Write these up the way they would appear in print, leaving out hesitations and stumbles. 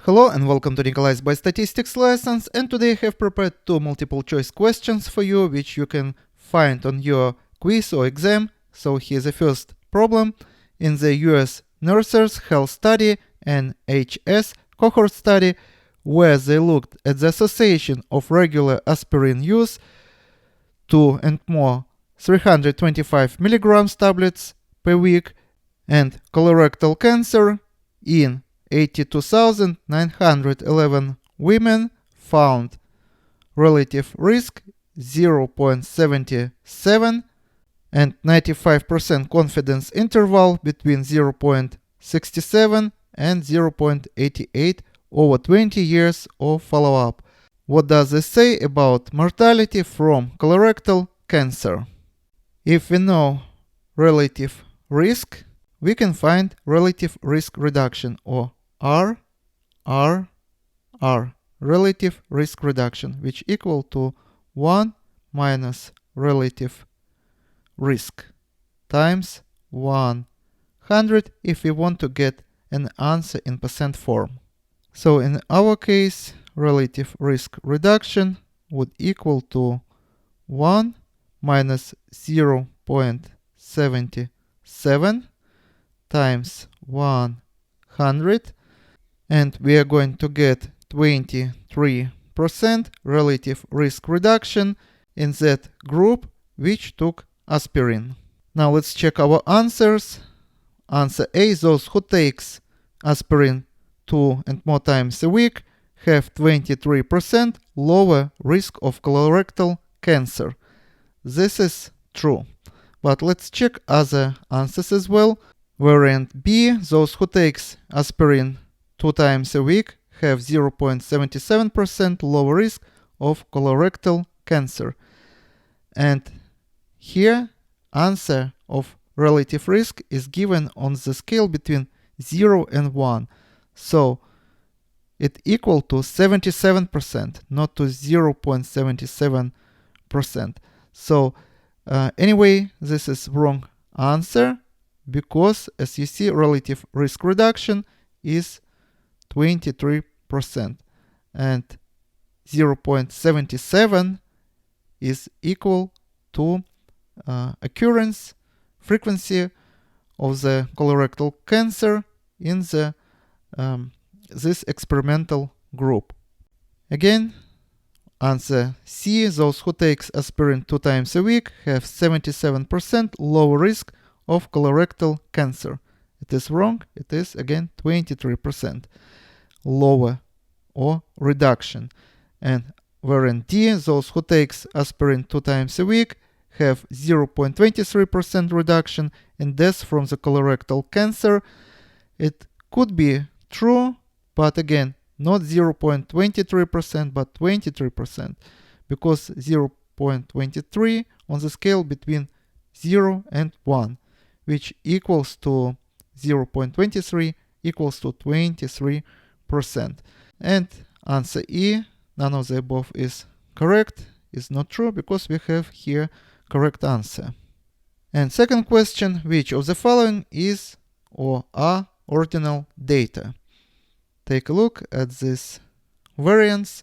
Hello and welcome to Nikolai's Biostatistics lessons, and today I have prepared two multiple choice questions for you which you can find on your quiz or exam. So here's the first problem. In the US Nurses Health Study NYHA cohort study, where they looked at the association of regular aspirin use, 2 and more 325 milligrams tablets per week, and colorectal cancer in 82,911 women, found relative risk 0.77 and 95% confidence interval between 0.67 and 0.88 over 20 years of follow-up. What does this say about mortality from colorectal cancer? If we know relative risk, we can find relative risk reduction, or R, relative risk reduction, which equal to 1 minus relative risk times 100 if we want to get an answer in percent form. So in our case, relative risk reduction would equal to 1 minus 0.77 times 100, and we are going to get 23% relative risk reduction in that group which took aspirin. Now let's check our answers. Answer A: those who takes aspirin 2 and more times a week have 23% lower risk of colorectal cancer. This is true. But let's check other answers as well. Variant B: those who takes aspirin 2 times a week have 0.77% lower risk of colorectal cancer. And here answer of relative risk is given on the scale between 0 and 1. So it equal to 77%, not to 0.77%. So anyway, this is wrong answer, because as you see, relative risk reduction is 23%, and 0.77 is equal to occurrence frequency of the colorectal cancer in the this experimental group. Again, answer C: those who takes aspirin 2 times a week have 77% lower risk of colorectal cancer. It is wrong. It is again 23% lower or reduction. And variant D: those who takes aspirin 2 times a week have 0.23% reduction in death from the colorectal cancer. It could be true, but again, not 0.23%, but 23%, because 0.23 on the scale between 0 and 1, which equals to 0.23 equals to 23%. And answer E: none of the above is correct, is not true, because we have here correct answer. And second question: which of the following is or are ordinal data? Take a look at these variants.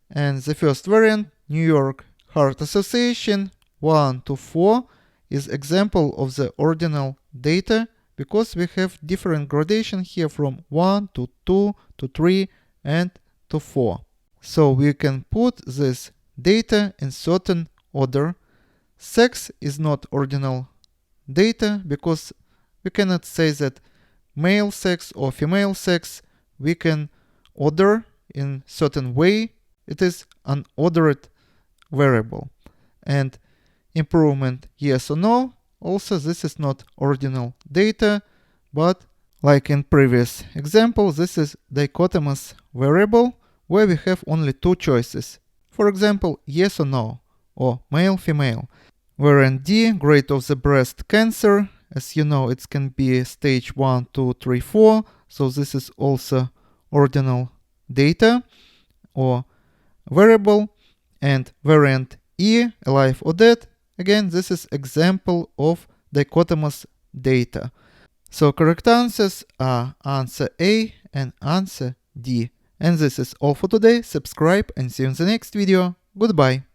And the first variant, New York Heart Association 1 to 4, is example of the ordinal data, because we have different gradation here from 1 to 2 to 3 and to 4. So we can put this data in certain order. Sex is not ordinal data, because we cannot say that male sex or female sex we can order in certain way. It is an ordered variable. And improvement, yes or no, also this is not ordinal data, but like in previous example, this is dichotomous variable, where we have only two choices. For example, yes or no, or male, female. Variant D, grade of the breast cancer. As you know, it can be stage 1, 2, 3, 4. So this is also ordinal data or variable. And variant E, alive or dead. Again, this is example of dichotomous data. So correct answers are answer A and answer D. And this is all for today. Subscribe and see you in the next video. Goodbye.